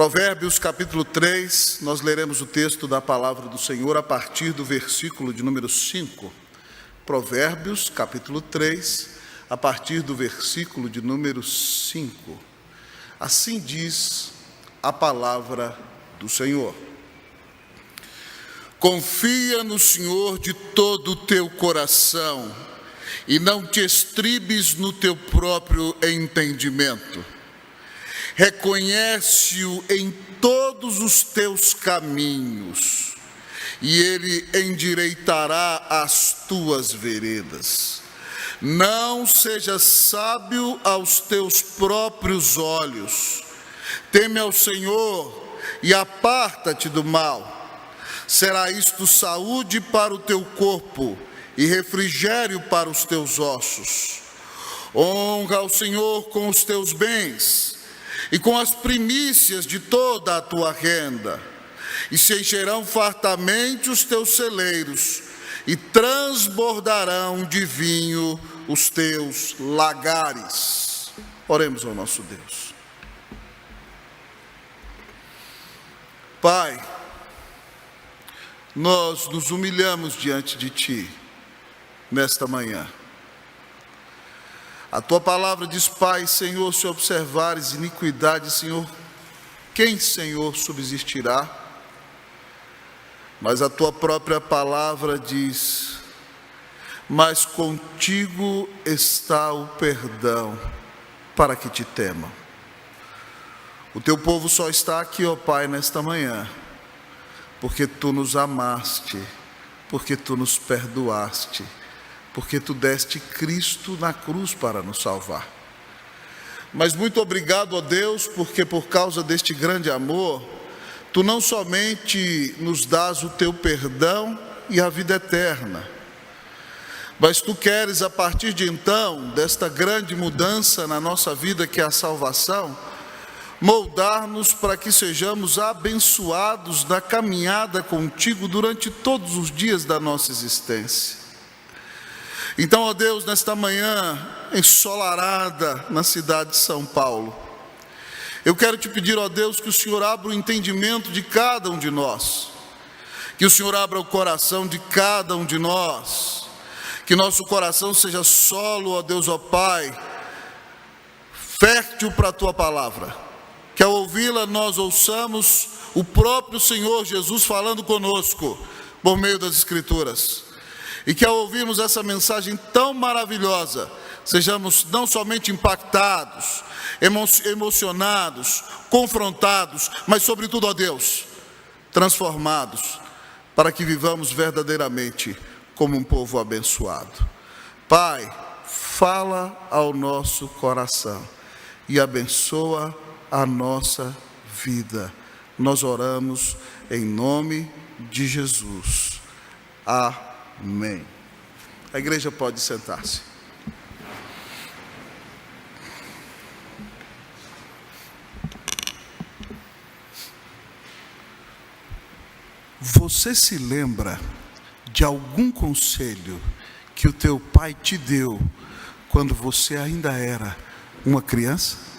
Provérbios capítulo 3, nós leremos o texto da palavra do Senhor a partir do versículo de número 5. Provérbios capítulo 3, a partir do versículo de número 5. Assim diz a palavra do Senhor. Confia no Senhor de todo o teu coração e não te estribes no teu próprio entendimento. Reconhece-o em todos os teus caminhos, e ele endireitará as tuas veredas. Não sejas sábio aos teus próprios olhos. Teme ao Senhor e aparta-te do mal. Será isto saúde para o teu corpo e refrigério para os teus ossos. Honra ao Senhor com os teus bens e com as primícias de toda a tua renda, e se encherão fartamente os teus celeiros, e transbordarão de vinho os teus lagares. Oremos ao nosso Deus. Pai, nós nos humilhamos diante de Ti nesta manhã. A Tua palavra diz, Pai, Senhor, se observares iniquidade, Senhor, quem, Senhor, subsistirá? Mas a Tua própria palavra diz, mas contigo está o perdão, para que te temam. O Teu povo só está aqui, ó Pai, nesta manhã, porque Tu nos amaste, porque Tu nos perdoaste, porque Tu deste Cristo na cruz para nos salvar. Mas muito obrigado, ó Deus, porque por causa deste grande amor, Tu não somente nos dás o Teu perdão e a vida eterna, mas Tu queres, a partir de então, desta grande mudança na nossa vida, que é a salvação, moldar-nos para que sejamos abençoados na caminhada contigo durante todos os dias da nossa existência. Então, ó Deus, nesta manhã ensolarada na cidade de São Paulo, eu quero te pedir, ó Deus, que o Senhor abra o entendimento de cada um de nós, que o Senhor abra o coração de cada um de nós, que nosso coração seja solo, ó Deus, ó Pai, fértil para a Tua palavra, que ao ouvi-la nós ouçamos o próprio Senhor Jesus falando conosco por meio das Escrituras. E que ao ouvirmos essa mensagem tão maravilhosa, sejamos não somente impactados, emocionados, confrontados, mas sobretudo, ó Deus, transformados, para que vivamos verdadeiramente como um povo abençoado. Pai, fala ao nosso coração e abençoa a nossa vida. Nós oramos em nome de Jesus. Amém. A igreja pode sentar-se. Você se lembra de algum conselho que o teu pai te deu quando você ainda era uma criança?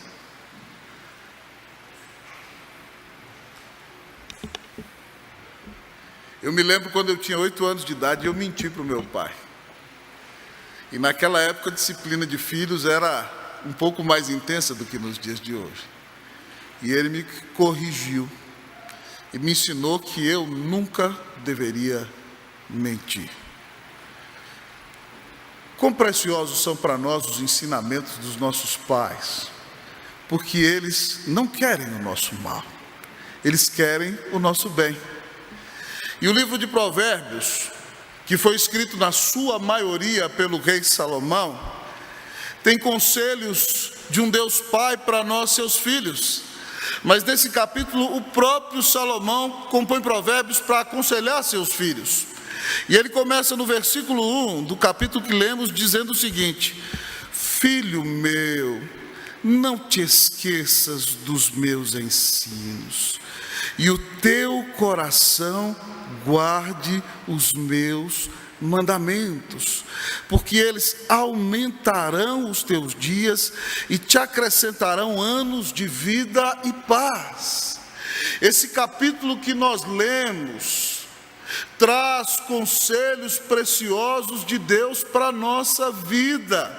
Eu me lembro quando eu tinha 8 anos de idade, eu menti para o meu pai. E naquela época a disciplina de filhos era um pouco mais intensa do que nos dias de hoje. E ele me corrigiu e me ensinou que eu nunca deveria mentir. Quão preciosos são para nós os ensinamentos dos nossos pais, porque eles não querem o nosso mal, eles querem o nosso bem. E o livro de Provérbios, que foi escrito na sua maioria pelo rei Salomão, tem conselhos de um Deus Pai para nós, seus filhos. Mas nesse capítulo, o próprio Salomão compõe provérbios para aconselhar seus filhos. E ele começa no versículo 1 do capítulo que lemos, dizendo o seguinte: Filho meu, não te esqueças dos meus ensinos, e o teu coração guarde os meus mandamentos, porque eles aumentarão os teus dias e te acrescentarão anos de vida e paz. Esse capítulo que nós lemos traz conselhos preciosos de Deus para a nossa vida,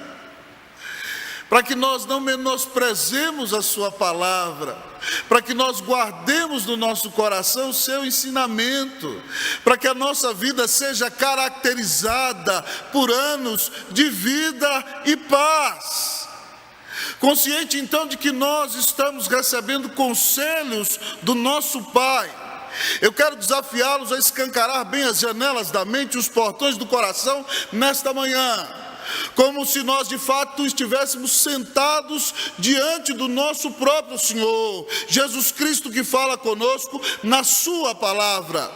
para que nós não menosprezemos a sua palavra, para que nós guardemos no nosso coração o seu ensinamento, para que a nossa vida seja caracterizada por anos de vida e paz. Consciente então de que nós estamos recebendo conselhos do nosso Pai, eu quero desafiá-los a escancarar bem as janelas da mente e os portões do coração nesta manhã, como se nós de fato estivéssemos sentados diante do nosso próprio Senhor, Jesus Cristo, que fala conosco na sua palavra.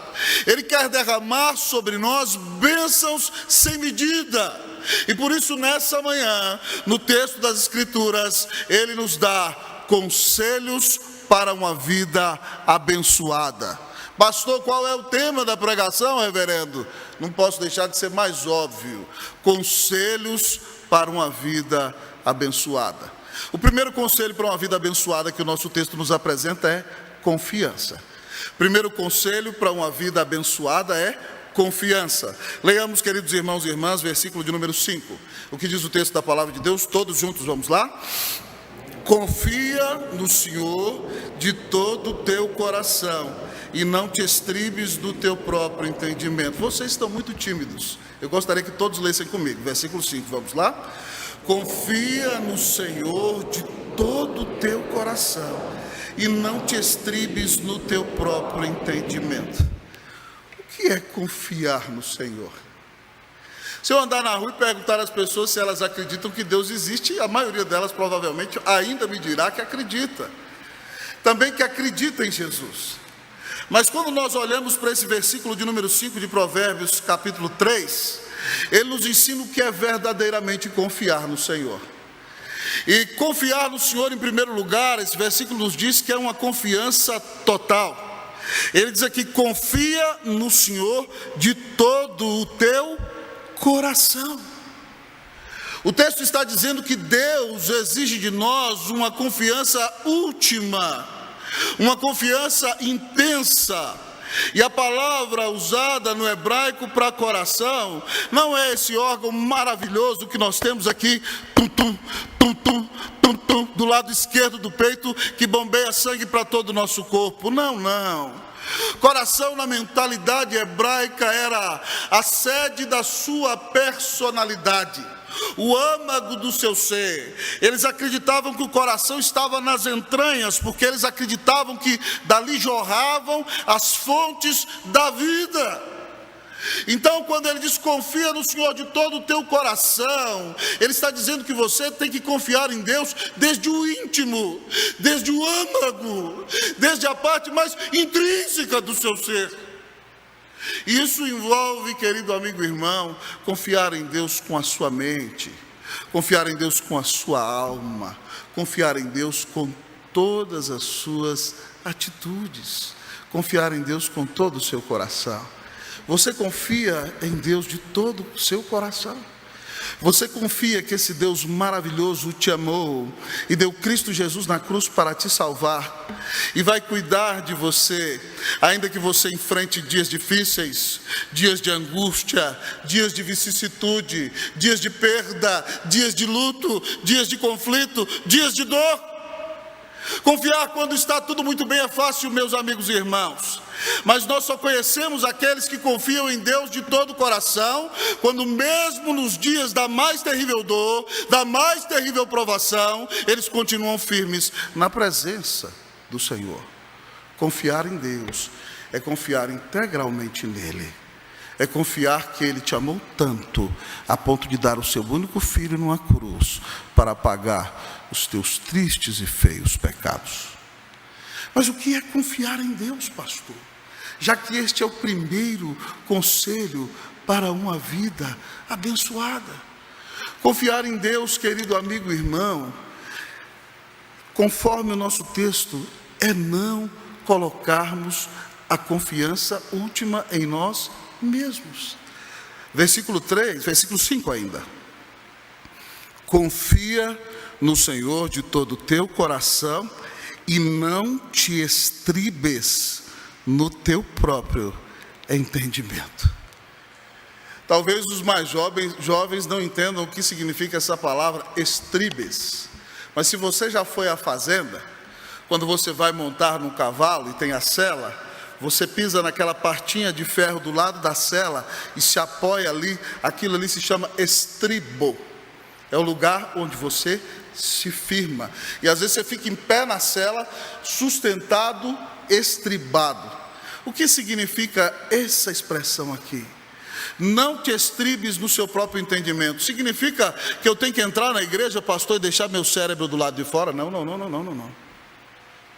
Ele quer derramar sobre nós bênçãos sem medida, e por isso nessa manhã, no texto das Escrituras, Ele nos dá conselhos para uma vida abençoada. Pastor, qual é o tema da pregação, reverendo? Não posso deixar de ser mais óbvio: conselhos para uma vida abençoada. O primeiro conselho para uma vida abençoada que o nosso texto nos apresenta é confiança. Primeiro conselho para uma vida abençoada é confiança. Leiamos, queridos irmãos e irmãs, versículo de número 5. O que diz o texto da palavra de Deus? Todos juntos, vamos lá? Confia no Senhor de todo o teu coração e não te estribes do teu próprio entendimento. Vocês estão muito tímidos. Eu gostaria que todos lessem comigo. Versículo 5, vamos lá? Confia no Senhor de todo o teu coração e não te estribes no teu próprio entendimento. O que é confiar no Senhor? Se eu andar na rua e perguntar às pessoas se elas acreditam que Deus existe, a maioria delas provavelmente ainda me dirá que acredita. Também que acredita em Jesus. Mas quando nós olhamos para esse versículo de número 5 de Provérbios, capítulo 3, ele nos ensina o que é verdadeiramente confiar no Senhor. E confiar no Senhor, em primeiro lugar, esse versículo nos diz que é uma confiança total. Ele diz aqui: confia no Senhor de todo o teu coração. O texto está dizendo que Deus exige de nós uma confiança última, uma confiança intensa. E a palavra usada no hebraico para coração não é esse órgão maravilhoso que nós temos aqui, do lado esquerdo do peito, que bombeia sangue para todo o nosso corpo. Não. Coração, na mentalidade hebraica, era a sede da sua personalidade, o âmago do seu ser. Eles acreditavam que o coração estava nas entranhas, porque eles acreditavam que dali jorravam as fontes da vida. Então, quando ele diz confia no Senhor de todo o teu coração, ele está dizendo que você tem que confiar em Deus desde o íntimo, desde o âmago, desde a parte mais intrínseca do seu ser. Isso envolve, querido amigo e irmão, confiar em Deus com a sua mente, confiar em Deus com a sua alma, confiar em Deus com todas as suas atitudes, confiar em Deus com todo o seu coração. Você confia em Deus de todo o seu coração? Você confia que esse Deus maravilhoso te amou e deu Cristo Jesus na cruz para te salvar e vai cuidar de você, ainda que você enfrente dias difíceis, dias de angústia, dias de vicissitude, dias de perda, dias de luto, dias de conflito, dias de dor? Confiar quando está tudo muito bem é fácil, meus amigos e irmãos. Mas nós só conhecemos aqueles que confiam em Deus de todo o coração, quando mesmo nos dias da mais terrível dor, da mais terrível provação, eles continuam firmes na presença do Senhor. Confiar em Deus é confiar integralmente nele. É confiar que Ele te amou tanto, a ponto de dar o seu único filho numa cruz, para pagar os teus tristes e feios pecados. Mas o que é confiar em Deus, pastor? Já que este é o primeiro conselho para uma vida abençoada. Confiar em Deus, querido amigo e irmão, conforme o nosso texto, é não colocarmos a confiança última em nós mesmos. Versículo 5 ainda. Confia no Senhor de todo o teu coração e não te estribes no teu próprio entendimento. Talvez os mais jovens não entendam o que significa essa palavra estribes. Mas se você já foi à fazenda, quando você vai montar num cavalo e tem a sela, você pisa naquela partinha de ferro do lado da sela e se apoia ali, aquilo ali se chama estribo. É o lugar onde você se firma. E às vezes você fica em pé na sela, sustentado, estribado. O que significa essa expressão aqui? Não te estribes no seu próprio entendimento. Significa que eu tenho que entrar na igreja, pastor, e deixar meu cérebro do lado de fora? Não.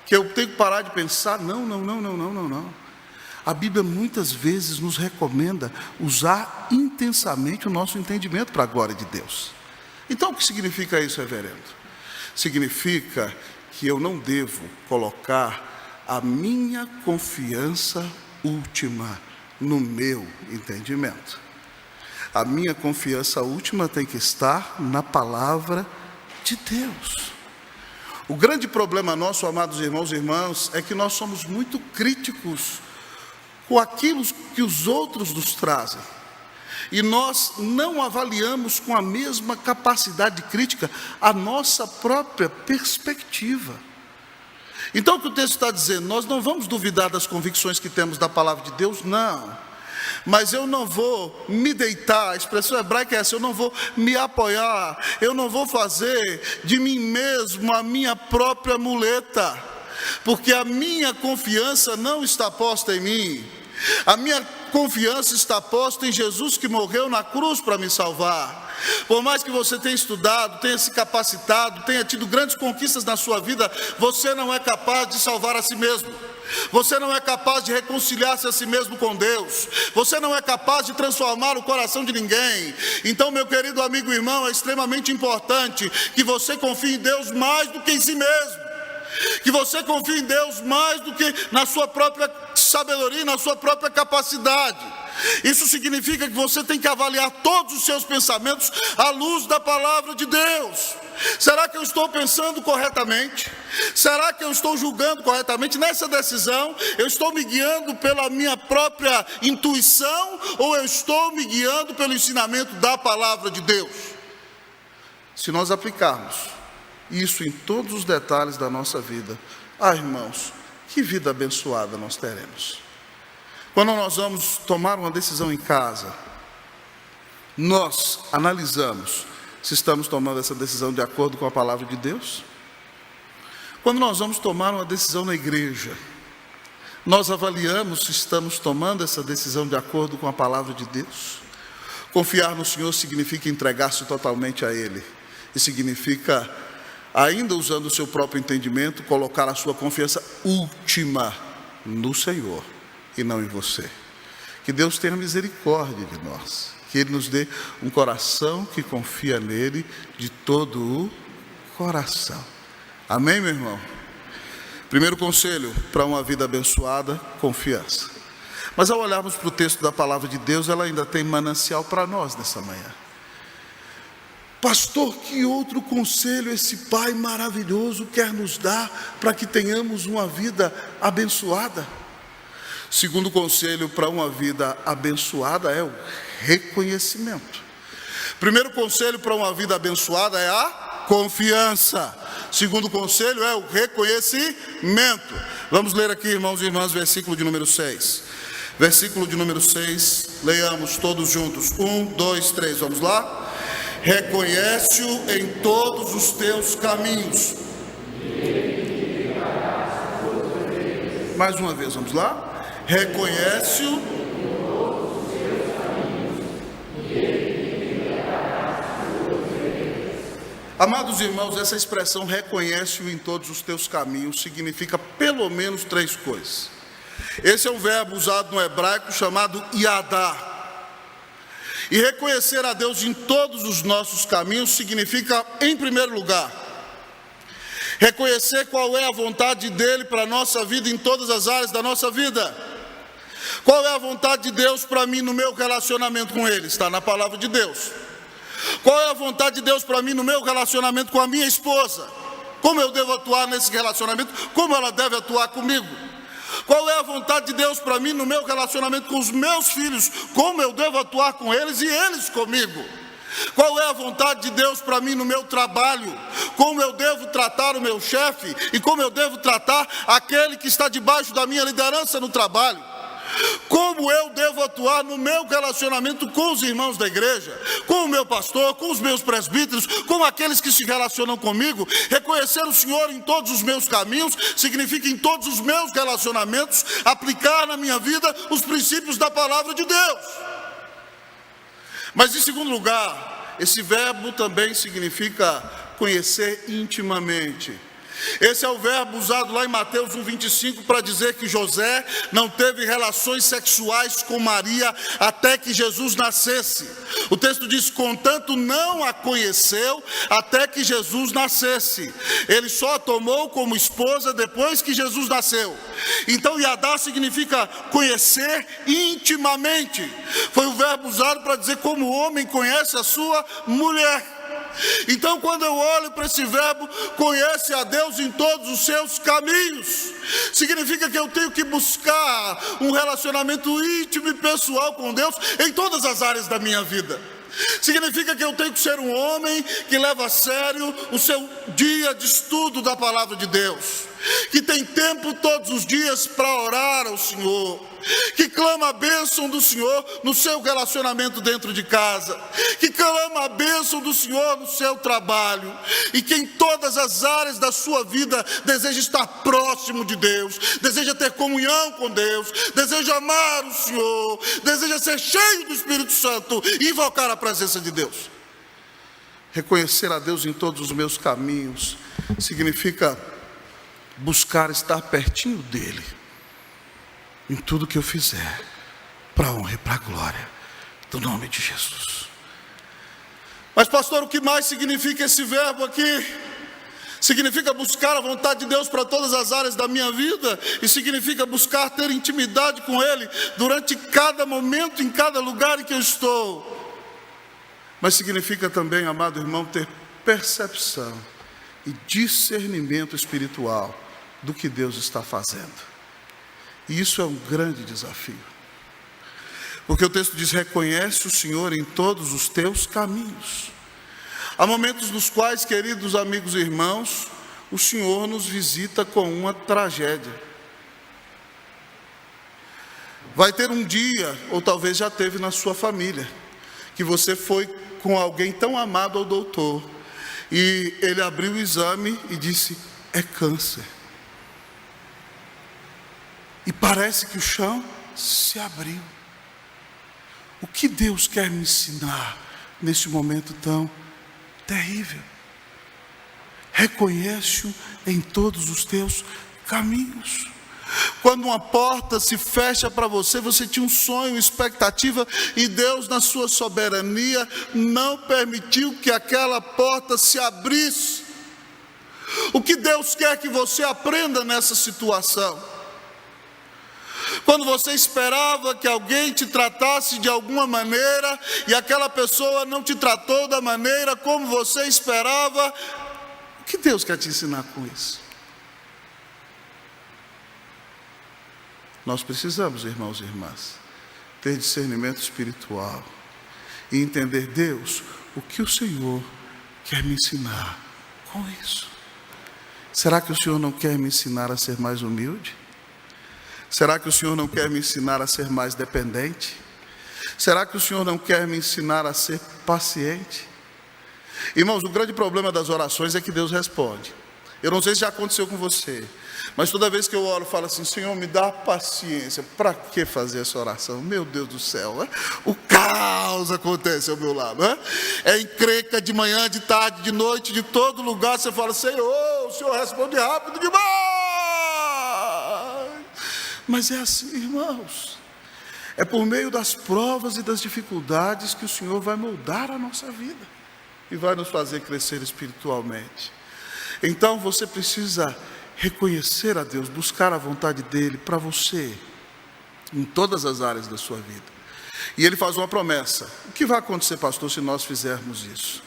Que eu tenho que parar de pensar? Não. A Bíblia muitas vezes nos recomenda usar intensamente o nosso entendimento para a glória de Deus. Então o que significa isso, reverendo? Significa que eu não devo colocar a minha confiança última no meu entendimento. A minha confiança última tem que estar na palavra de Deus. O grande problema nosso, amados irmãos e irmãs, é que nós somos muito críticos com aquilo que os outros nos trazem. E nós não avaliamos com a mesma capacidade de crítica a nossa própria perspectiva. Então o que o texto está dizendo? Nós não vamos duvidar das convicções que temos da palavra de Deus, não. Mas eu não vou me deitar, a expressão hebraica é essa, eu não vou me apoiar, eu não vou fazer de mim mesmo a minha própria muleta, porque a minha confiança não está posta em mim. A minha confiança está posta em Jesus que morreu na cruz para me salvar. Por mais que você tenha estudado, tenha se capacitado, tenha tido grandes conquistas na sua vida, você não é capaz de salvar a si mesmo. Você não é capaz de reconciliar-se a si mesmo com Deus. Você não é capaz de transformar o coração de ninguém. Então, meu querido amigo e irmão, é extremamente importante que você confie em Deus mais do que em si mesmo. Que você confie em Deus mais do que na sua própria sabedoria, na sua própria capacidade. Isso significa que você tem que avaliar todos os seus pensamentos à luz da palavra de Deus. Será que eu estou pensando corretamente? Será que eu estou julgando corretamente? Nessa decisão, eu estou me guiando pela minha própria intuição ou eu estou me guiando pelo ensinamento da palavra de Deus? Se nós aplicarmos isso em todos os detalhes da nossa vida, irmãos, que vida abençoada nós teremos. Quando nós vamos tomar uma decisão em casa, nós analisamos se estamos tomando essa decisão de acordo com a palavra de Deus. Quando nós vamos tomar uma decisão na igreja, nós avaliamos se estamos tomando essa decisão de acordo com a palavra de Deus. Confiar no Senhor significa entregar-se totalmente a Ele. E significa, ainda usando o seu próprio entendimento, colocar a sua confiança última no Senhor e não em você. Que Deus tenha misericórdia de nós, que Ele nos dê um coração que confia nele de todo o coração. Amém, meu irmão? Primeiro conselho para uma vida abençoada: confiança. Mas ao olharmos para o texto da palavra de Deus, ela ainda tem manancial para nós nessa manhã. Pastor, que outro conselho esse Pai maravilhoso quer nos dar para que tenhamos uma vida abençoada? Segundo conselho para uma vida abençoada é o reconhecimento. Primeiro conselho para uma vida abençoada é a confiança. Segundo conselho é o reconhecimento. Vamos ler aqui, irmãos e irmãs, versículo de número 6. Versículo de número 6, leiamos todos juntos. 1, 2, 3, vamos lá? Reconhece-o em todos os teus caminhos. Mais uma vez, vamos lá? Reconhece-o. Amados irmãos, essa expressão reconhece-o em todos os teus caminhos significa pelo menos 3 coisas. Esse é um verbo usado no hebraico chamado yadá. E reconhecer a Deus em todos os nossos caminhos significa, em primeiro lugar, reconhecer qual é a vontade dEle para a nossa vida em todas as áreas da nossa vida. Qual é a vontade de Deus para mim no meu relacionamento com Ele? Está na palavra de Deus. Qual é a vontade de Deus para mim no meu relacionamento com a minha esposa? Como eu devo atuar nesse relacionamento? Como ela deve atuar comigo? Qual é a vontade de Deus para mim no meu relacionamento com os meus filhos? Como eu devo atuar com eles e eles comigo? Qual é a vontade de Deus para mim no meu trabalho? Como eu devo tratar o meu chefe e como eu devo tratar aquele que está debaixo da minha liderança no trabalho? Como eu devo atuar no meu relacionamento com os irmãos da igreja, com o meu pastor, com os meus presbíteros, com aqueles que se relacionam comigo? Reconhecer o Senhor em todos os meus caminhos significa em todos os meus relacionamentos aplicar na minha vida os princípios da palavra de Deus. Mas em segundo lugar, esse verbo também significa conhecer intimamente. Esse é o verbo usado lá em Mateus 1,25 para dizer que José não teve relações sexuais com Maria até que Jesus nascesse. O texto diz: contanto não a conheceu até que Jesus nascesse. Ele só a tomou como esposa depois que Jesus nasceu. Então Yadá significa conhecer intimamente. Foi o verbo usado para dizer como o homem conhece a sua mulher. Então, quando eu olho para esse verbo, conhece a Deus em todos os seus caminhos, significa que eu tenho que buscar um relacionamento íntimo e pessoal com Deus em todas as áreas da minha vida. Significa que eu tenho que ser um homem que leva a sério o seu dia de estudo da palavra de Deus, que tem tempo todos os dias para orar ao Senhor, que clama a bênção do Senhor no seu relacionamento dentro de casa, que clama a bênção do Senhor no seu trabalho, e que em todas as áreas da sua vida deseja estar próximo de Deus, deseja ter comunhão com Deus, deseja amar o Senhor, deseja ser cheio do Espírito Santo e invocar a presença de Deus. Reconhecer a Deus em todos os meus caminhos significa buscar estar pertinho dele em tudo que eu fizer, para a honra e para a glória do nome de Jesus. Mas pastor, o que mais significa esse verbo aqui? Significa buscar a vontade de Deus para todas as áreas da minha vida, e significa buscar ter intimidade com Ele durante cada momento, em cada lugar em que eu estou. Mas significa também, amado irmão, ter percepção e discernimento espiritual do que Deus está fazendo. E isso é um grande desafio, porque o texto diz: reconhece o Senhor em todos os teus caminhos. Há momentos nos quais, queridos amigos e irmãos, o Senhor nos visita com uma tragédia. Vai ter um dia, ou talvez já teve na sua família, que você foi com alguém tão amado ao doutor, e ele abriu o exame e disse: é câncer. E parece que o chão se abriu. O que Deus quer me ensinar nesse momento tão terrível? Reconhece-o em todos os teus caminhos. Quando uma porta se fecha para você, você tinha um sonho, uma expectativa, e Deus, na sua soberania, não permitiu que aquela porta se abrisse. O que Deus quer que você aprenda nessa situação? Quando você esperava que alguém te tratasse de alguma maneira e aquela pessoa não te tratou da maneira como você esperava, o que Deus quer te ensinar com isso? Nós precisamos, irmãos e irmãs, ter discernimento espiritual e entender: Deus, o que o Senhor quer me ensinar com isso? Será que o Senhor não quer me ensinar a ser mais humilde? Será que o Senhor não quer me ensinar a ser mais dependente? Será que o Senhor não quer me ensinar a ser paciente? Irmãos, o grande problema das orações é que Deus responde. Eu não sei se já aconteceu com você, mas toda vez que eu oro, eu falo assim: Senhor, me dá paciência. Para que fazer essa oração? Meu Deus do céu, o caos acontece ao meu lado. É encrenca de manhã, de tarde, de noite, de todo lugar. Você fala: Senhor, o Senhor responde rápido demais. Mas é assim, irmãos. É por meio das provas e das dificuldades que o Senhor vai moldar a nossa vida e vai nos fazer crescer espiritualmente. Então você precisa reconhecer a Deus, buscar a vontade dEle para você, em todas as áreas da sua vida. E Ele faz uma promessa. O que vai acontecer, pastor, se nós fizermos isso?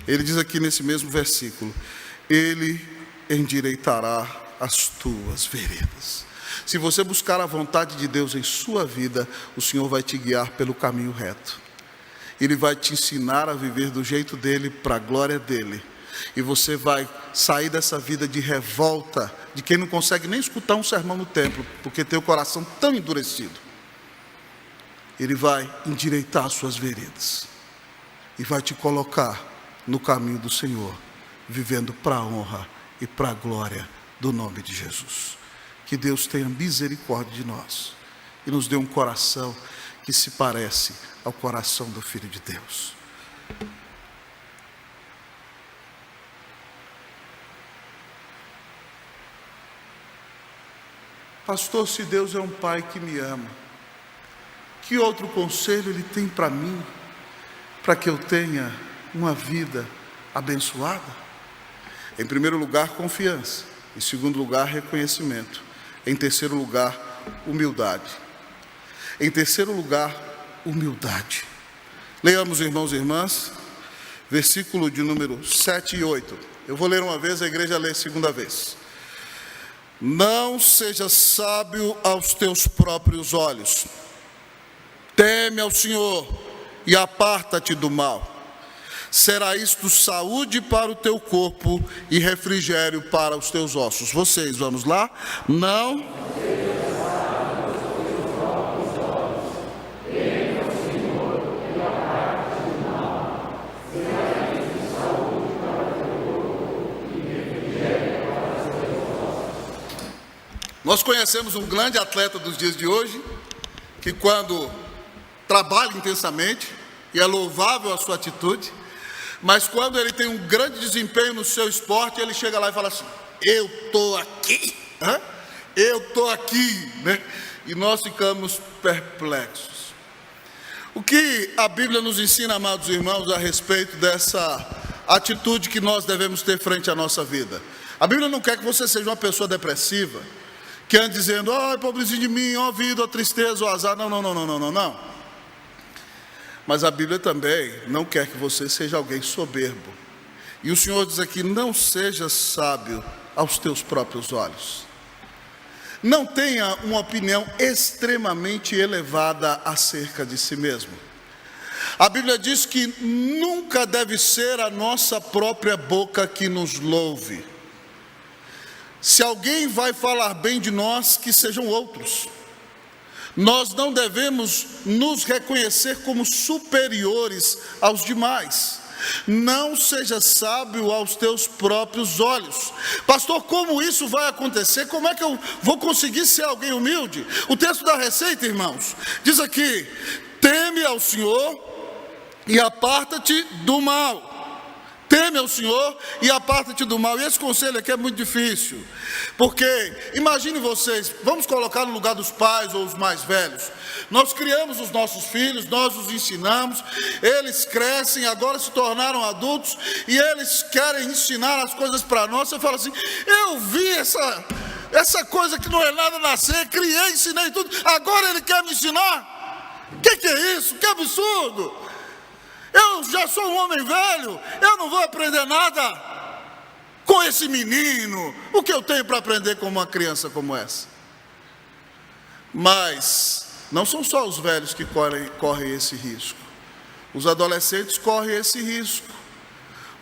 Ele diz aqui nesse mesmo versículo: Ele endireitará as tuas veredas. Se você buscar a vontade de Deus em sua vida, o Senhor vai te guiar pelo caminho reto. Ele vai te ensinar a viver do jeito dele, para a glória dele. E você vai sair dessa vida de revolta, de quem não consegue nem escutar um sermão no templo, porque tem o coração tão endurecido. Ele vai endireitar as suas veredas e vai te colocar no caminho do Senhor, vivendo para a honra e para a glória do nome de Jesus. Que Deus tenha misericórdia de nós e nos dê um coração que se parece ao coração do Filho de Deus. Pastor, se Deus é um Pai que me ama, que outro conselho Ele tem para mim, para que eu tenha uma vida abençoada? Em primeiro lugar, confiança. Em segundo lugar, reconhecimento. Em terceiro lugar, humildade. Em terceiro lugar, humildade. Leamos, irmãos e irmãs, versículo de número 7 e 8. Eu vou ler uma vez, a igreja lê a segunda vez. Não seja sábio aos teus próprios olhos. Teme ao Senhor e aparta-te do mal. Será isto saúde para o teu corpo e refrigério para os teus ossos. Vocês, vamos lá? Não. Nós conhecemos um grande atleta dos dias de hoje, que quando trabalha intensamente, e é louvável a sua atitude, mas quando ele tem um grande desempenho no seu esporte, ele chega lá e fala assim: eu estou aqui, eu estou aqui, né? E nós ficamos perplexos. O que a Bíblia nos ensina, amados irmãos, a respeito dessa atitude que nós devemos ter frente à nossa vida? A Bíblia não quer que você seja uma pessoa depressiva, que anda dizendo: ai, pobrezinho de mim, ó vida, ó tristeza, ó azar. Não. Mas a Bíblia também não quer que você seja alguém soberbo. E o Senhor diz aqui: não seja sábio aos teus próprios olhos. Não tenha uma opinião extremamente elevada acerca de si mesmo. A Bíblia diz que nunca deve ser a nossa própria boca que nos louve. Se alguém vai falar bem de nós, que sejam outros. Nós não devemos nos reconhecer como superiores aos demais. Não seja sábio aos teus próprios olhos. Pastor, como isso vai acontecer? Como é que eu vou conseguir ser alguém humilde? O texto da receita, irmãos, diz aqui: teme ao Senhor e aparta-te do mal. Teme ao Senhor e aparta-te do mal. E esse conselho aqui é muito difícil, porque imagine vocês, vamos colocar no lugar dos pais ou os mais velhos. Nós criamos os nossos filhos, nós os ensinamos, eles crescem, agora se tornaram adultos e eles querem ensinar as coisas para nós. Você fala assim: eu vi essa coisa que não é nada nascer, criei, ensinei tudo, agora ele quer me ensinar? Que é isso? Que absurdo! Eu já sou um homem velho, eu não vou aprender nada com esse menino. O que eu tenho para aprender com uma criança como essa? Mas não são só os velhos que correm esse risco. Os adolescentes correm esse risco.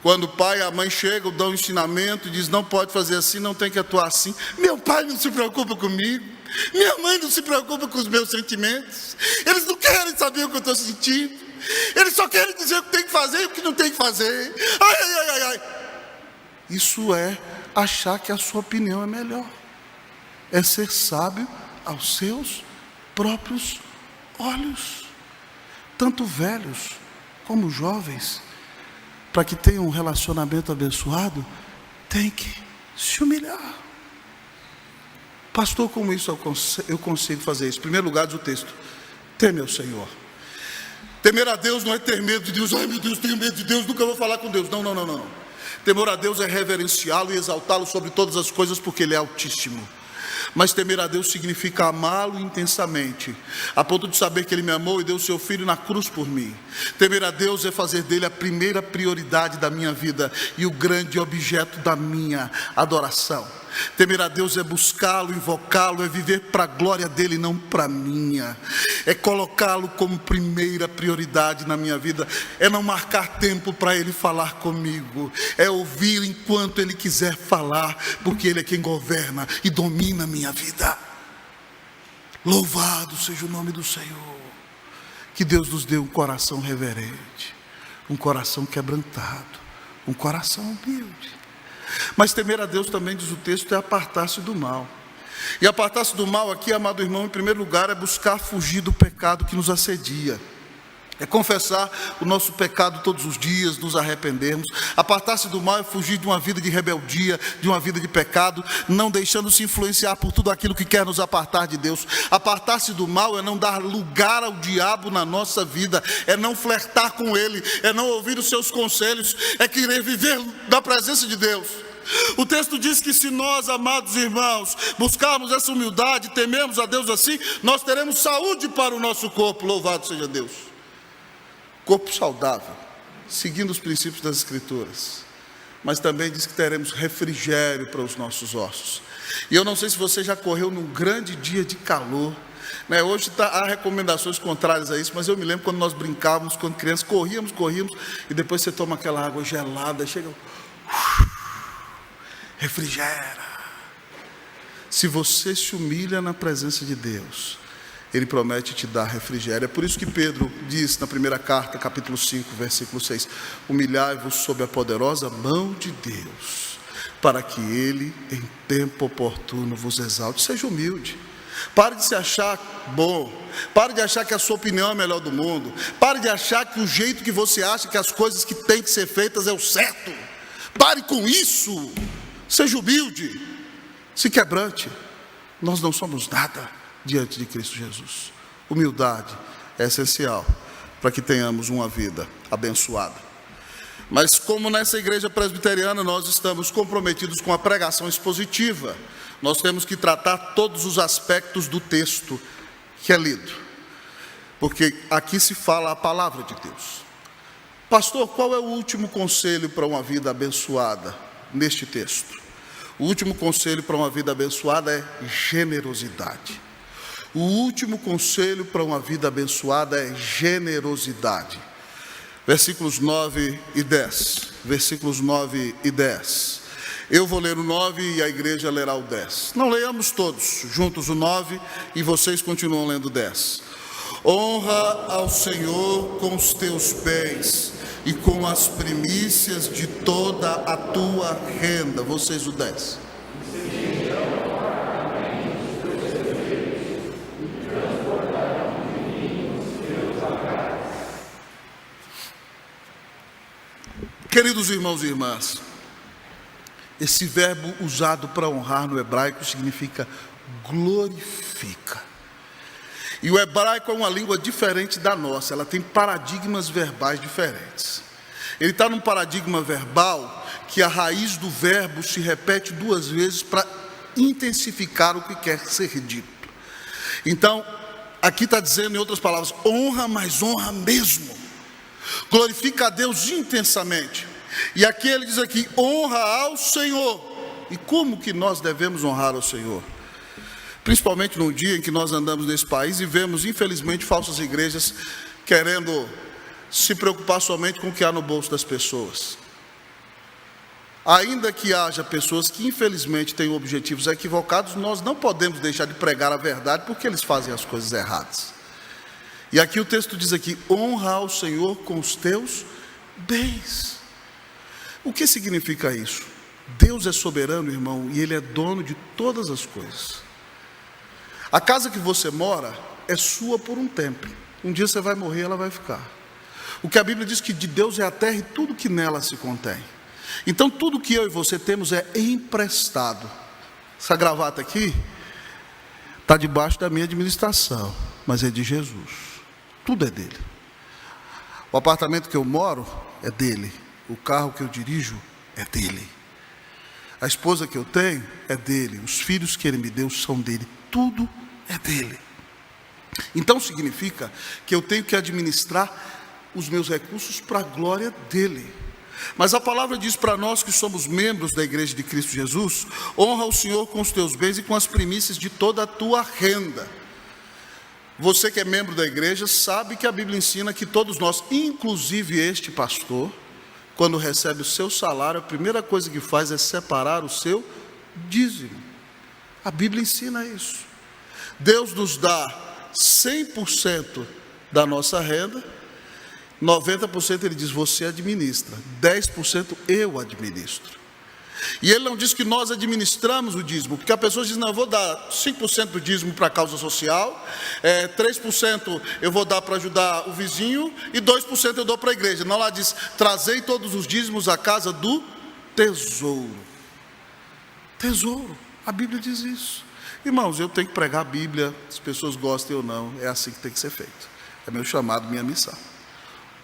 Quando o pai e a mãe chegam, dão um ensinamento e dizem: não pode fazer assim, não tem que atuar assim. Meu pai não se preocupa comigo, minha mãe não se preocupa com os meus sentimentos. Eles não querem saber o que eu estou sentindo. Eles só querem dizer o que tem que fazer e o que não tem que fazer. Ai. Isso é achar que a sua opinião é melhor. É ser sábio aos seus próprios olhos. Tanto velhos como jovens, para que tenham um relacionamento abençoado, tem que se humilhar. Pastor, como isso eu consigo fazer isso? Em primeiro lugar, diz o texto: teme ao Senhor. Temer a Deus não é ter medo de Deus. Ai, meu Deus, tenho medo de Deus, nunca vou falar com Deus. Não. Temor a Deus é reverenciá-lo e exaltá-lo sobre todas as coisas, porque Ele é altíssimo. Mas temer a Deus significa amá-lo intensamente, a ponto de saber que Ele me amou e deu o seu Filho na cruz por mim. Temer a Deus é fazer dele a primeira prioridade da minha vida e o grande objeto da minha adoração. Temer a Deus é buscá-lo, invocá-lo, é viver para a glória dele, não para a minha. É colocá-lo como primeira prioridade na minha vida. É não marcar tempo para ele falar comigo. É ouvir enquanto ele quiser falar, porque ele é quem governa e domina a minha vida. Louvado seja o nome do Senhor. Que Deus nos dê um coração reverente, um coração quebrantado, um coração humilde. Mas temer a Deus também, diz o texto, é apartar-se do mal. E apartar-se do mal aqui, amado irmão, em primeiro lugar, é buscar fugir do pecado que nos assedia. É confessar o nosso pecado todos os dias, nos arrependermos. Apartar-se do mal é fugir de uma vida de rebeldia, de uma vida de pecado, não deixando-se influenciar por tudo aquilo que quer nos apartar de Deus. Apartar-se do mal é não dar lugar ao diabo na nossa vida, é não flertar com ele, é não ouvir os seus conselhos, é querer viver na presença de Deus. O texto diz que se nós, amados irmãos, buscarmos essa humildade, tememos a Deus assim, nós teremos saúde para o nosso corpo, louvado seja Deus. Corpo saudável, seguindo os princípios das Escrituras. Mas também diz que teremos refrigério para os nossos ossos. E eu não sei se você já correu num grande dia de calor, né? Hoje há recomendações contrárias a isso, mas eu me lembro quando nós brincávamos, quando crianças, corríamos, e depois você toma aquela água gelada, chega, refrigera. Se você se humilha na presença de Deus, Ele promete te dar refrigério. É por isso que Pedro diz na primeira carta, capítulo 5, versículo 6: humilhai-vos sob a poderosa mão de Deus, para que Ele em tempo oportuno vos exalte. Seja humilde. Pare de se achar bom. Pare de achar que a sua opinião é a melhor do mundo. Pare de achar que o jeito que você acha que as coisas que têm que ser feitas é o certo. Pare com isso. Seja humilde. Se quebrante. Nós não somos nada diante de Cristo Jesus. Humildade é essencial para que tenhamos uma vida abençoada. Mas como nessa igreja presbiteriana nós estamos comprometidos com a pregação expositiva, nós temos que tratar todos os aspectos do texto que é lido, porque aqui se fala a palavra de Deus. Pastor, qual é o último conselho para uma vida abençoada neste texto? O último conselho para uma vida abençoada é generosidade. O último conselho para uma vida abençoada é generosidade. Versículos 9 e 10. Versículos 9 e 10. Eu vou ler o 9 e a igreja lerá o 10. Não leiamos todos juntos o 9 e vocês continuam lendo o 10. Honra ao Senhor com os teus bens e com as primícias de toda a tua renda. Vocês o 10. Queridos irmãos e irmãs, esse verbo usado para honrar no hebraico significa glorifica. E o hebraico é uma língua diferente da nossa, ela tem paradigmas verbais diferentes. Ele está num paradigma verbal que a raiz do verbo se repete 2 vezes para intensificar o que quer ser dito. Então, aqui está dizendo, em outras palavras, honra, mas honra mesmo. Glorifica a Deus intensamente. E aqui ele diz aqui, honra ao Senhor. E como que nós devemos honrar ao Senhor? Principalmente num dia em que nós andamos nesse país e vemos, infelizmente, falsas igrejas querendo se preocupar somente com o que há no bolso das pessoas. Ainda que haja pessoas que infelizmente têm objetivos equivocados, nós não podemos deixar de pregar a verdade porque eles fazem as coisas erradas. E aqui o texto diz aqui, honra ao Senhor com os teus bens. O que significa isso? Deus é soberano, irmão, e Ele é dono de todas as coisas. A casa que você mora é sua por um tempo. Um dia você vai morrer, ela vai ficar. O que a Bíblia diz que de Deus é a terra e tudo que nela se contém. Então tudo que eu e você temos é emprestado. Essa gravata aqui está debaixo da minha administração, mas é de Jesus. Tudo é dele. O apartamento que eu moro é dele. O carro que eu dirijo é dele. A esposa que eu tenho é dele, os filhos que ele me deu são dele, tudo é dele. Então significa que eu tenho que administrar os meus recursos para a glória dele. Mas a palavra diz para nós que somos membros da igreja de Cristo Jesus: honra o Senhor com os teus bens e com as primícias de toda a tua renda. Você que é membro da igreja sabe que a Bíblia ensina que todos nós, inclusive este pastor, quando recebe o seu salário, a primeira coisa que faz é separar o seu dízimo. A Bíblia ensina isso. Deus nos dá 100% da nossa renda, 90% ele diz, você administra, 10% eu administro. E ele não diz que nós administramos o dízimo, porque a pessoa diz, não, eu vou dar 5% do dízimo para a causa social, 3% eu vou dar para ajudar o vizinho, e 2% eu dou para a igreja. Não, lá diz, trazei todos os dízimos à casa do tesouro. Tesouro, a Bíblia diz isso. Irmãos, eu tenho que pregar a Bíblia, as pessoas gostem ou não, é assim que tem que ser feito. É meu chamado, minha missão.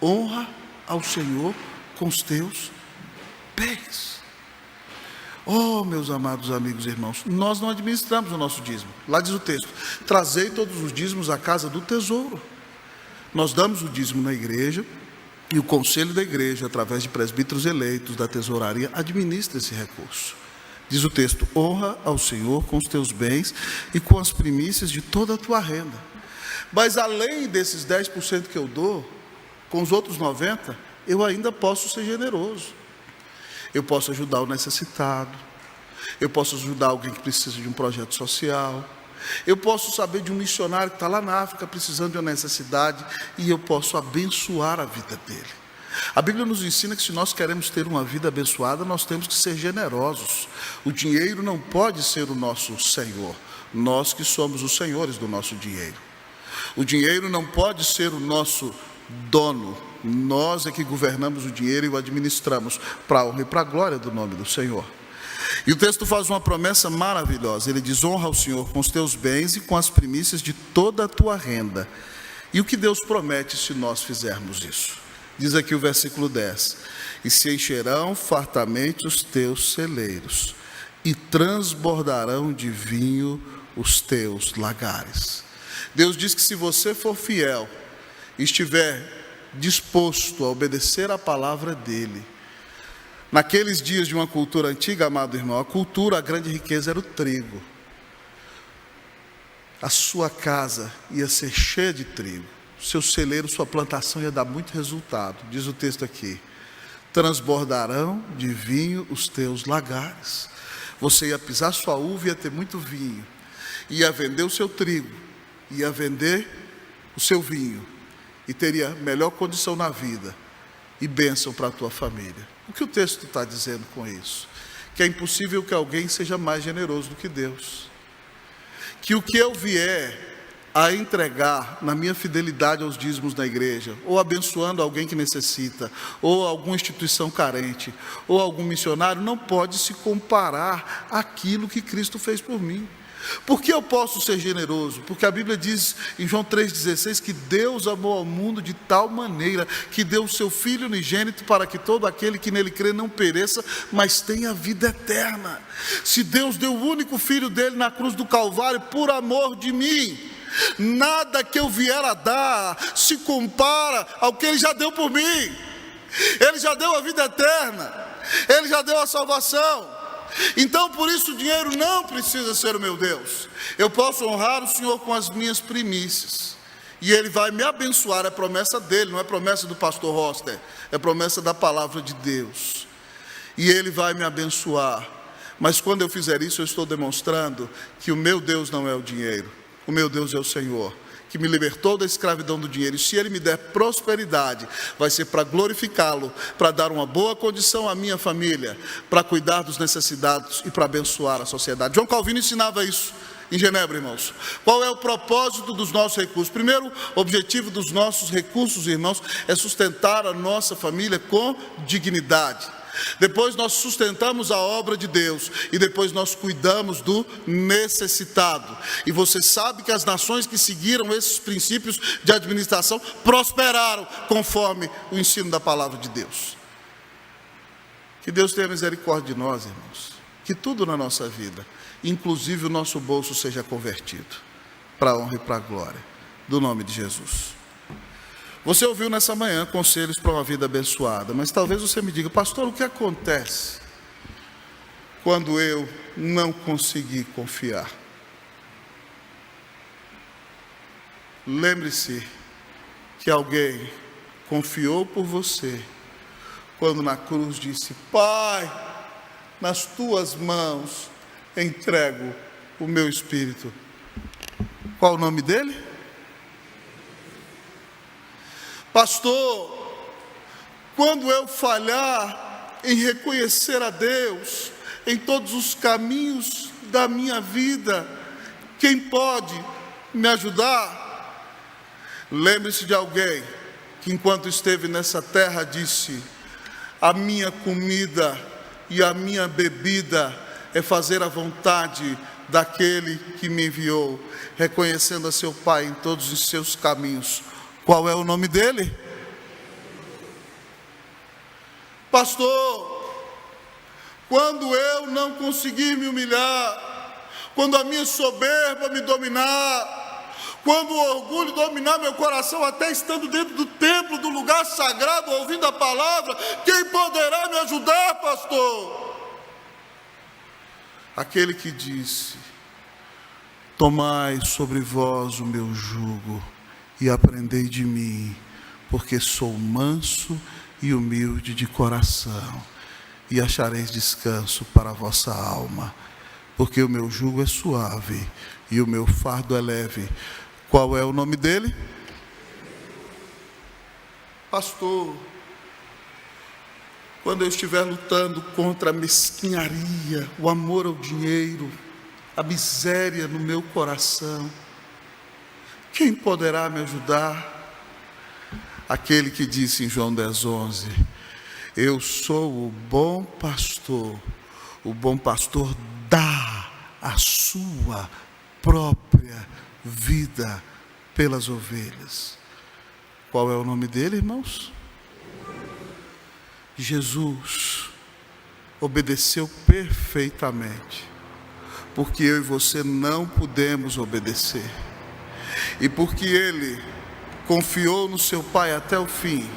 Honra ao Senhor com os teus bens. Oh, meus amados amigos e irmãos, nós não administramos o nosso dízimo. Lá diz o texto, trazei todos os dízimos à casa do tesouro. Nós damos o dízimo na igreja, e o conselho da igreja, através de presbíteros eleitos da tesouraria, administra esse recurso. Diz o texto, honra ao Senhor com os teus bens e com as primícias de toda a tua renda. Mas além desses 10% que eu dou, com os outros 90%, eu ainda posso ser generoso. Eu posso ajudar o necessitado, eu posso ajudar alguém que precisa de um projeto social, eu posso saber de um missionário que está lá na África precisando de uma necessidade, e eu posso abençoar a vida dele. A Bíblia nos ensina que se nós queremos ter uma vida abençoada, nós temos que ser generosos. O dinheiro não pode ser o nosso senhor, nós que somos os senhores do nosso dinheiro. O dinheiro não pode ser o nosso dono, nós é que governamos o dinheiro e o administramos para a honra e para a glória do nome do Senhor. E o texto faz uma promessa maravilhosa, ele diz, honra ao Senhor com os teus bens e com as primícias de toda a tua renda. E o que Deus promete se nós fizermos isso? Diz aqui o versículo 10, e se encherão fartamente os teus celeiros, e transbordarão de vinho os teus lagares. Deus diz que se você for fiel, estiver disposto a obedecer a palavra dele. Naqueles dias de uma cultura antiga, amado irmão, a grande riqueza era o trigo. A sua casa ia ser cheia de trigo, seu celeiro, sua plantação ia dar muito resultado. Diz o texto aqui, transbordarão de vinho os teus lagares. Você ia pisar sua uva e ia ter muito vinho, ia vender o seu trigo, ia vender o seu vinho, e teria melhor condição na vida e bênção para a tua família. O que o texto está dizendo com isso? Que é impossível que alguém seja mais generoso do que Deus. Que o que eu vier a entregar na minha fidelidade aos dízimos da igreja, ou abençoando alguém que necessita, ou alguma instituição carente, ou algum missionário, não pode se comparar àquilo que Cristo fez por mim. Por que eu posso ser generoso? Porque a Bíblia diz em João 3,16 que Deus amou ao mundo de tal maneira que deu o seu Filho unigênito para que todo aquele que nele crê não pereça, mas tenha vida eterna. Se Deus deu o único Filho dele na cruz do Calvário por amor de mim, nada que eu vier a dar se compara ao que Ele já deu por mim. Ele já deu a vida eterna, Ele já deu a salvação. Então por isso o dinheiro não precisa ser o meu Deus. Eu posso honrar o Senhor com as minhas primícias, e Ele vai me abençoar. É promessa dele, não é promessa do pastor Roster, é promessa da palavra de Deus. E Ele vai me abençoar. Mas quando eu fizer isso, eu estou demonstrando que o meu Deus não é o dinheiro, o meu Deus é o Senhor, que me libertou da escravidão do dinheiro. E se Ele me der prosperidade, vai ser para glorificá-lo, para dar uma boa condição à minha família, para cuidar dos necessitados e para abençoar a sociedade. João Calvino ensinava isso em Genebra, irmãos. Qual é o propósito dos nossos recursos? Primeiro objetivo dos nossos recursos, irmãos, é sustentar a nossa família com dignidade. Depois nós sustentamos a obra de Deus, e depois nós cuidamos do necessitado. E você sabe que as nações que seguiram esses princípios de administração prosperaram conforme o ensino da palavra de Deus. Que Deus tenha misericórdia de nós, irmãos. que tudo na nossa vida, inclusive o nosso bolso, seja convertido, para a honra e para a glória do nome de Jesus. Você ouviu nessa manhã conselhos para uma vida abençoada, mas talvez você me diga: pastor, o que acontece quando eu não conseguir confiar? Lembre-se que alguém confiou por você quando na cruz disse: Pai, nas tuas mãos entrego o meu espírito. Qual o nome dele? Pastor, quando eu falhar em reconhecer a Deus em todos os caminhos da minha vida, quem pode me ajudar? Lembre-se de alguém que, enquanto esteve nessa terra, disse: a minha comida e a minha bebida é fazer a vontade daquele que me enviou, reconhecendo a seu Pai em todos os seus caminhos. Qual é o nome dele? Pastor, quando eu não conseguir me humilhar, quando a minha soberba me dominar, quando o orgulho dominar meu coração, até estando dentro do templo, do lugar sagrado, ouvindo a palavra, quem poderá me ajudar, pastor? Aquele que disse: tomai sobre vós o meu jugo e aprendei de mim, porque sou manso e humilde de coração, e achareis descanso para a vossa alma, porque o meu jugo é suave e o meu fardo é leve. Qual é o nome dele? Pastor, quando eu estiver lutando contra a mesquinharia, o amor ao dinheiro, a miséria no meu coração, quem poderá me ajudar? Aquele que disse em João 10:11: eu sou o bom pastor dá a sua própria vida pelas ovelhas. Qual é o nome dele, irmãos? Jesus obedeceu perfeitamente, porque eu e você não pudemos obedecer, e porque ele confiou no seu Pai até o fim,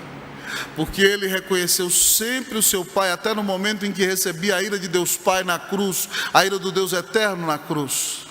porque ele reconheceu sempre o seu Pai, até no momento em que recebia a ira de Deus Pai na cruz, a ira do Deus eterno na cruz,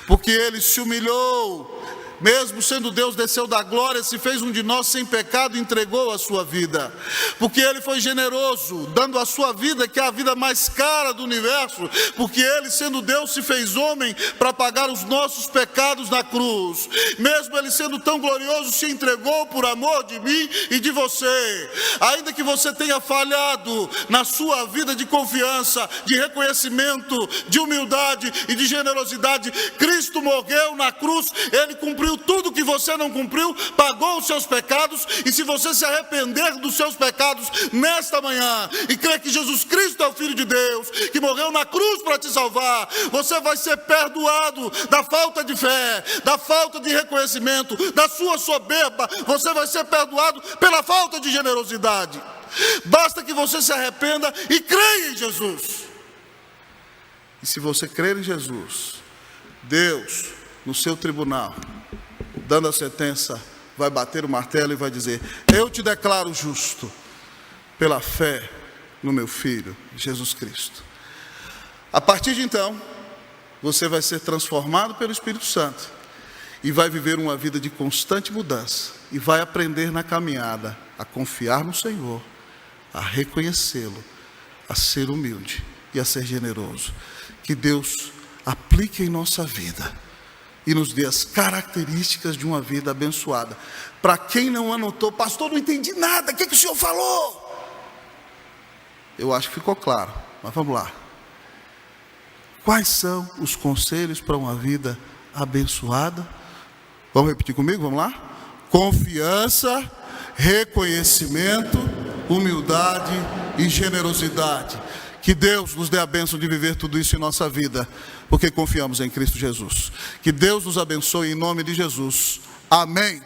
porque ele se humilhou, mesmo sendo Deus, desceu da glória, se fez um de nós sem pecado, entregou a sua vida, porque ele foi generoso, dando a sua vida, que é a vida mais cara do universo, porque ele, sendo Deus, se fez homem para pagar os nossos pecados na cruz, mesmo ele sendo tão glorioso, se entregou por amor de mim e de você. Ainda que você tenha falhado na sua vida de confiança, de reconhecimento, de humildade e de generosidade, Cristo morreu na cruz, ele cumpriu tudo que você não cumpriu, pagou os seus pecados, e se você se arrepender dos seus pecados nesta manhã, e crer que Jesus Cristo é o Filho de Deus, que morreu na cruz para te salvar, você vai ser perdoado da falta de fé, da falta de reconhecimento, da sua soberba, você vai ser perdoado pela falta de generosidade. Basta que você se arrependa e creia em Jesus. E se você crer em Jesus, Deus, no seu tribunal, dando a sentença, vai bater o martelo e vai dizer: eu te declaro justo pela fé no meu Filho, Jesus Cristo. A partir de então, você vai ser transformado pelo Espírito Santo e vai viver uma vida de constante mudança, e vai aprender na caminhada a confiar no Senhor, a reconhecê-lo, a ser humilde e a ser generoso. Que Deus aplique em nossa vida e nos dê as características de uma vida abençoada. Para quem não anotou: pastor, não entendi nada, o que o senhor falou? Eu acho que ficou claro, mas vamos lá. Quais são os conselhos para uma vida abençoada? Vamos repetir comigo, vamos lá? Confiança, reconhecimento, humildade e generosidade. Que Deus nos dê a bênção de viver tudo isso em nossa vida, porque confiamos em Cristo Jesus. Que Deus nos abençoe em nome de Jesus. Amém.